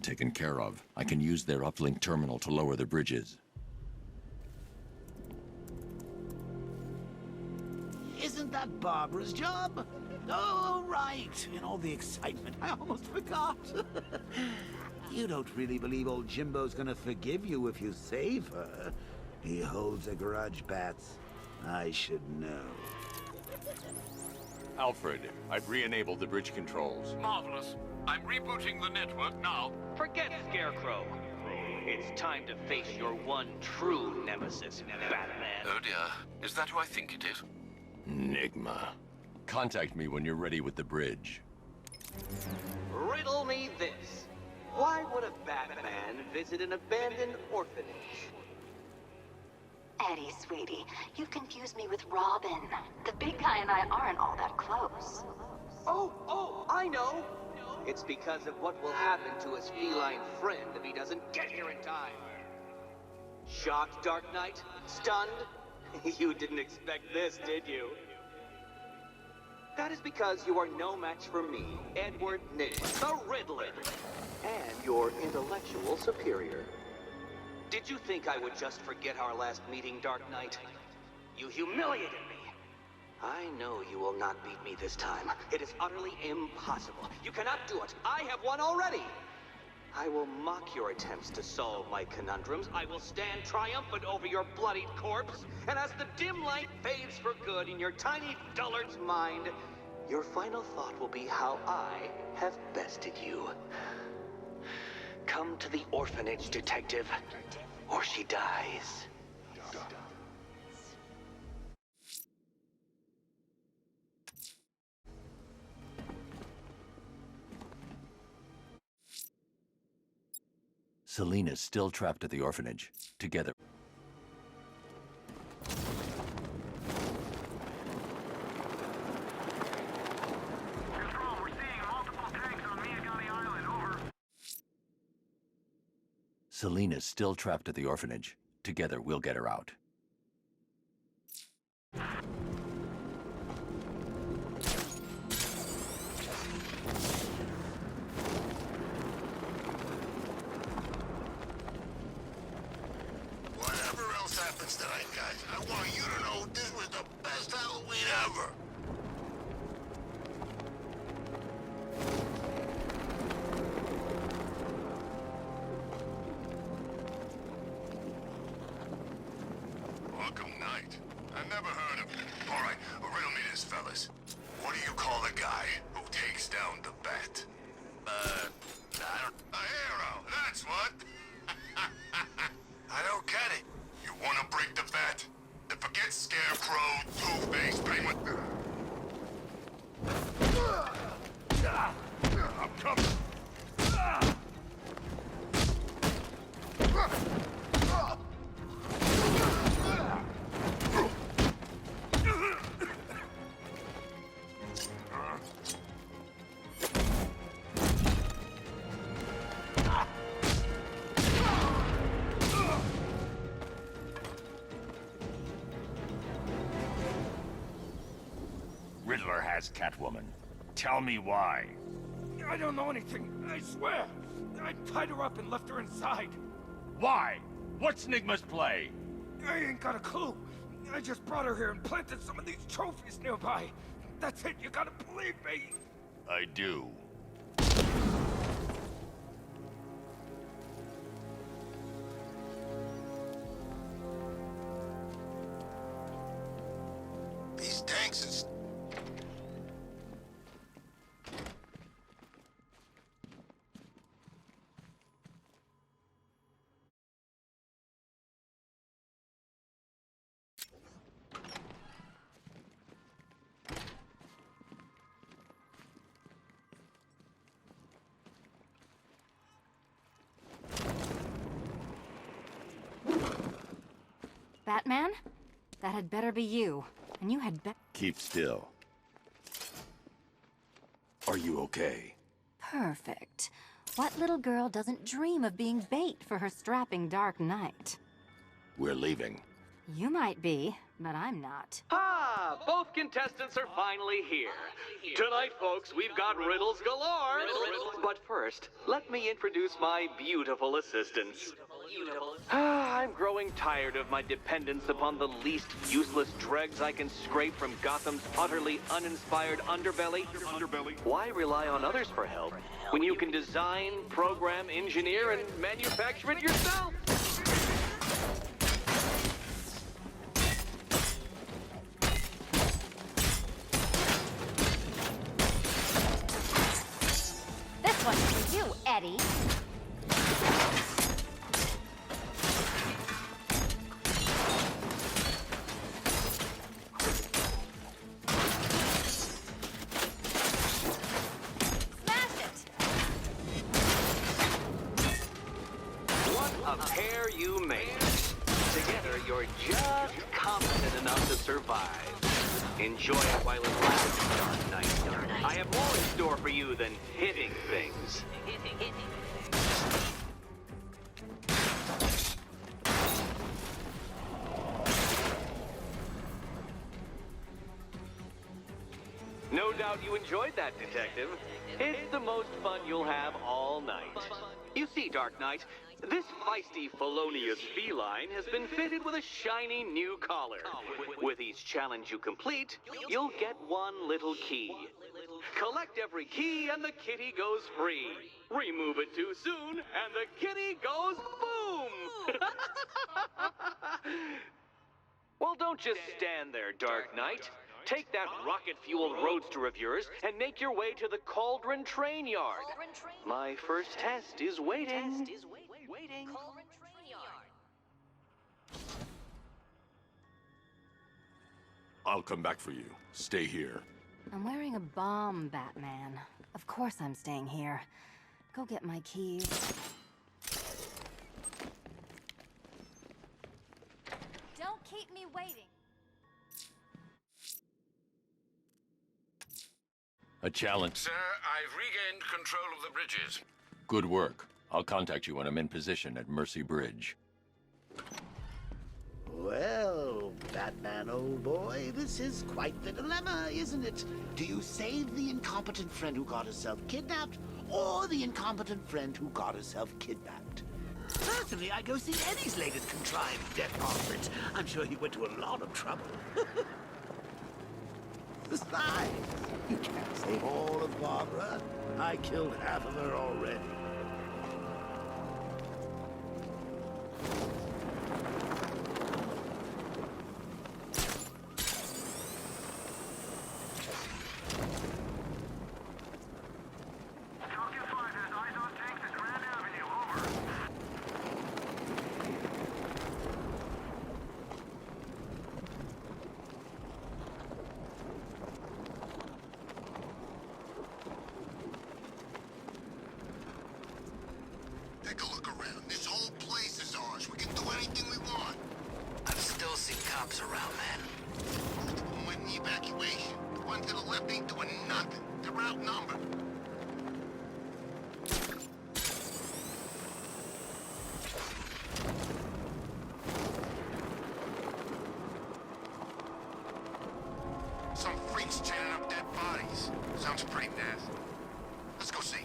Taken care of. I can use their uplink terminal to lower the bridges. Isn't that Barbara's job? Oh, right. In all the excitement, I almost forgot. You don't really believe old Jimbo's gonna forgive you if you save her. He holds a grudge, Bats. I should know. Alfred, I've re-enabled the bridge controls. Marvelous. I'm rebooting the network now. Forget Scarecrow. It's time to face your one true nemesis, Batman. Oh dear. Is that who I think it is? Nigma. Contact me when you're ready with the bridge. Riddle me this. Why would a Batman visit an abandoned orphanage? Eddie, sweetie, you've confused me with Robin. The big guy and I aren't all that close. Oh, I know. It's because of what will happen to his feline friend if he doesn't get here in time. Shocked, Dark Knight? Stunned? You didn't expect this, did you? That is because you are no match for me, Edward Nitma, the Riddler, and your intellectual superior. Did you think I would just forget our last meeting, Dark Knight? You humiliated me. I know you will not beat me this time. It is utterly impossible. You cannot do it. I have won already. I will mock your attempts to solve my conundrums. I will stand triumphant over your bloodied corpse. And as the dim light fades for good in your tiny dullard's mind, your final thought will be how I have bested you. Come to the orphanage, detective, or she dies. Selina's still trapped at the orphanage. Together. Control, we're seeing multiple tanks on Miyagami Island, over. Selina's still trapped at the orphanage. Together, we'll get her out. Whatever else happens tonight, guys, I want you to know this was the best Halloween ever. Welcome night. I never heard of it. All right, riddle me this, fellas. What do you call the guy who takes down the bat? I don't... A hero, that's what. I don't get it. You want to break the bat? Then forget Scarecrow, Two-Face, Penguin... I'm coming. Riddler has Catwoman. Tell me why. I don't know anything, I swear. I tied her up and left her inside. Why? What's Nigma's play? I ain't got a clue. I just brought her here and planted some of these trophies nearby. That's it, you gotta believe me. I do. These tanks is... Batman? That had better be you. And you had Keep still. Are you okay? Perfect. What little girl doesn't dream of being bait for her strapping Dark Knight? We're leaving. You might be, but I'm not. Ah, both contestants are finally here. Tonight, folks, we've got riddles galore. But first, let me introduce my beautiful assistants. I'm growing tired of my dependence upon the least useless dregs I can scrape from Gotham's utterly uninspired underbelly. Why rely on others for help when you can design, program, engineer, and manufacture it yourself? This one's for you, Eddie. Smash it! What a pair you made. Together, you're just competent enough to survive. Enjoy it while it lasts, Dark Knight. I have more in store for you than hitting things. No doubt you enjoyed that, Detective. It's the most fun you'll have all night. You see, Dark Knight, this feisty, felonious feline has been fitted with a shiny new collar. With each challenge you complete, you'll get one little key. Collect every key and the kitty goes free. Remove it too soon and the kitty goes boom! Well, don't just stand there, Dark Knight. Take that rocket-fueled roadster of yours and make your way to the Cauldron Train Yard. My first test is waiting. I'll come back for you. Stay here. I'm wearing a bomb, Batman. Of course I'm staying here. Go get my keys. Don't keep me waiting. A challenge. Sir, I've regained control of the bridges. Good work. I'll contact you when I'm in position at Mercy Bridge. Well, Batman, old boy, this is quite the dilemma, isn't it? Do you save the incompetent friend who got herself kidnapped, or the incompetent friend who got herself kidnapped? Certainly, I go see Eddie's latest contrived death conference. I'm sure he went to a lot of trouble. Besides, you can't save all of Barbara. I killed half of her already. Take a look around. This whole place is ours. We can do anything we want. I've still seen cops around, man. Most of them went in the evacuation. The ones to the left ain't doing nothing. They're outnumbered. Some freaks chaining up dead bodies. Sounds pretty nasty. Let's go see.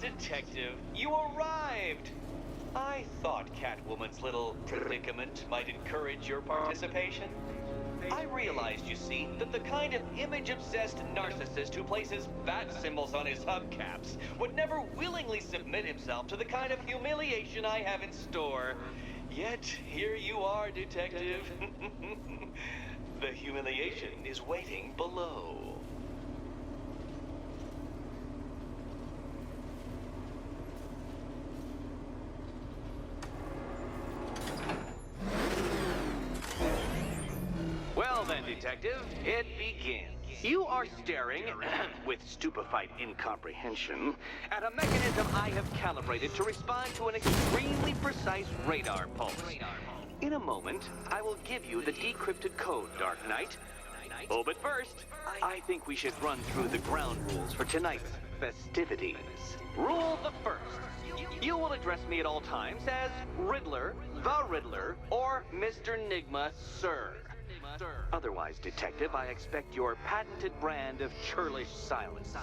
Detective, you arrived! I thought Catwoman's little predicament might encourage your participation. I realized, you see, that the kind of image-obsessed narcissist who places bat symbols on his hubcaps would never willingly submit himself to the kind of humiliation I have in store. yet here you are, Detective. The humiliation is waiting below. Well then, Detective, it begins. You are staring, with stupefied incomprehension, at a mechanism I have calibrated to respond to an extremely precise radar pulse. In a moment, I will give you the decrypted code, Dark Knight. Oh, but first, I think we should run through the ground rules for tonight's festivities. Rule the first. You will address me at all times as Riddler, the Riddler, or Mr. Nigma, sir. Otherwise, Detective, I expect your patented brand of churlish silence.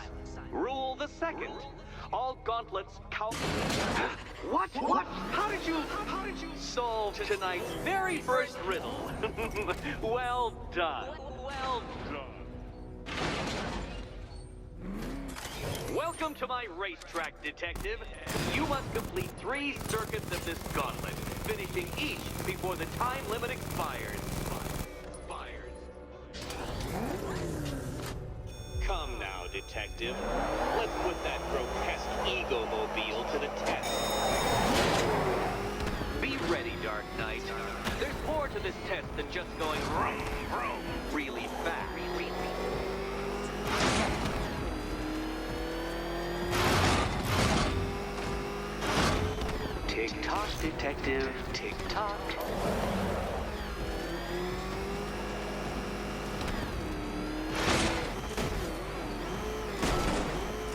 Rule the second. All gauntlets What? How did you solve tonight's very first riddle? Well done. Well done. Welcome to my racetrack, Detective. You must complete 3 circuits of this gauntlet, finishing each before the time limit expires. Come now, Detective. Let's put that grotesque ego-mobile to the test. Be ready, Dark Knight. There's more to this test than just going vroom, vroom, really fast. Tick-tock, Detective. Tick-tock.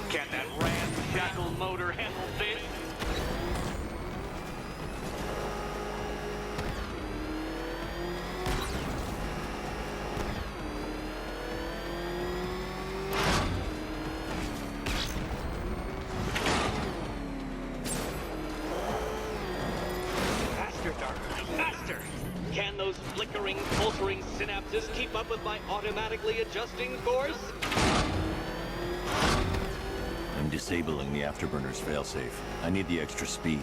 Can that ramshackle motor handle this? Faster, Dark Knight, faster! Can those flickering, pulsing synapses keep up with my automatically adjusting course? I'm disabling the afterburner's failsafe. I need the extra speed.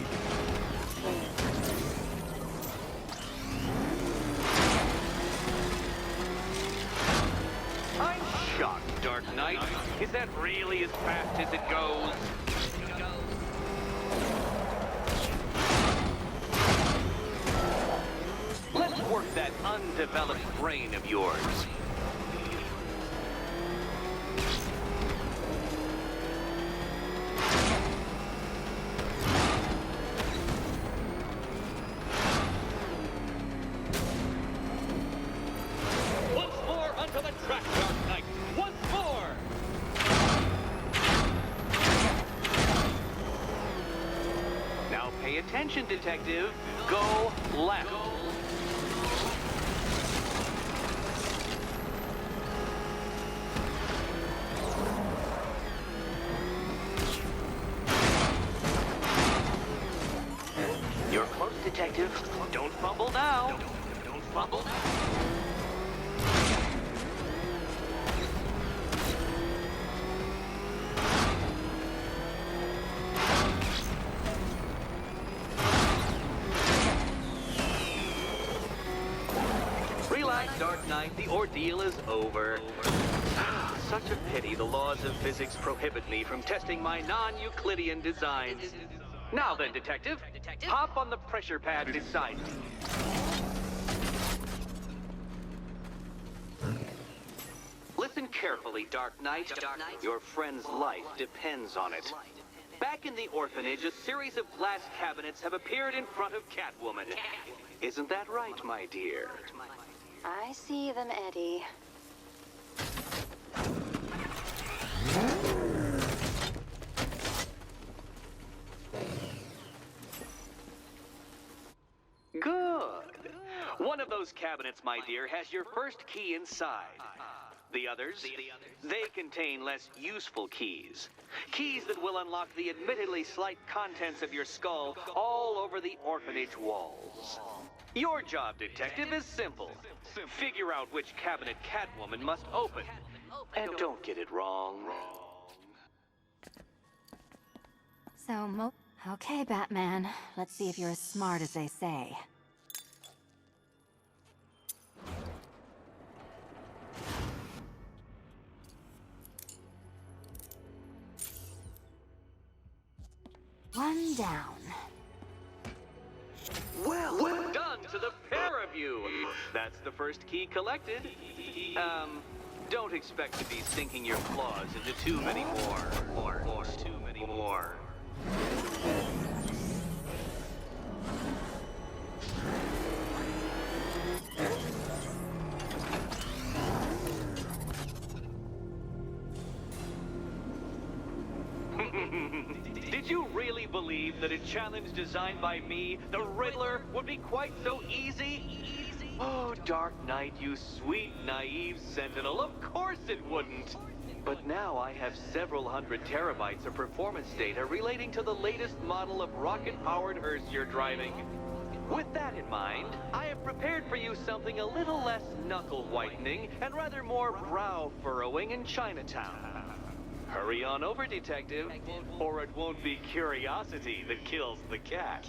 I'm shocked, Dark Knight. Is that really as fast as it goes? Let's work that undeveloped brain of yours. Once more onto the track, Dark Knight. Once more! Now pay attention, Detective. Go left. You're close, Detective. Don't fumble now. Don't fumble. Relax, Dark Knight. The ordeal is over. Such a pity the laws of physics prohibit me from testing my non-Euclidean designs. Now then, Detective, hop on the pressure pad beside me. Listen carefully, Dark Knight. Your friend's life depends on it. Back in the orphanage, a series of glass cabinets have appeared in front of Catwoman. Isn't that right, my dear? I see them, Eddie. Good. One of those cabinets, my dear, has your first key inside. The others, they contain less useful keys. Keys that will unlock the admittedly slight contents of your skull all over the orphanage walls. Your job, Detective, is simple. Figure out which cabinet Catwoman must open. And don't get it wrong. So, okay, Batman. Let's see if you're as smart as they say. One down. Well done to the pair of you. That's the first key collected. Don't expect to be sinking your claws into too many more. Too many more. Did you really believe that a challenge designed by me, the Riddler, would be quite so easy? Oh, Dark Knight, you sweet, naive sentinel, of course it wouldn't. But now I have several hundred terabytes of performance data relating to the latest model of rocket-powered hearse you're driving. With that in mind, I have prepared for you something a little less knuckle-whitening and rather more brow-furrowing in Chinatown. Hurry on over, detective, or it won't be curiosity that kills the cat.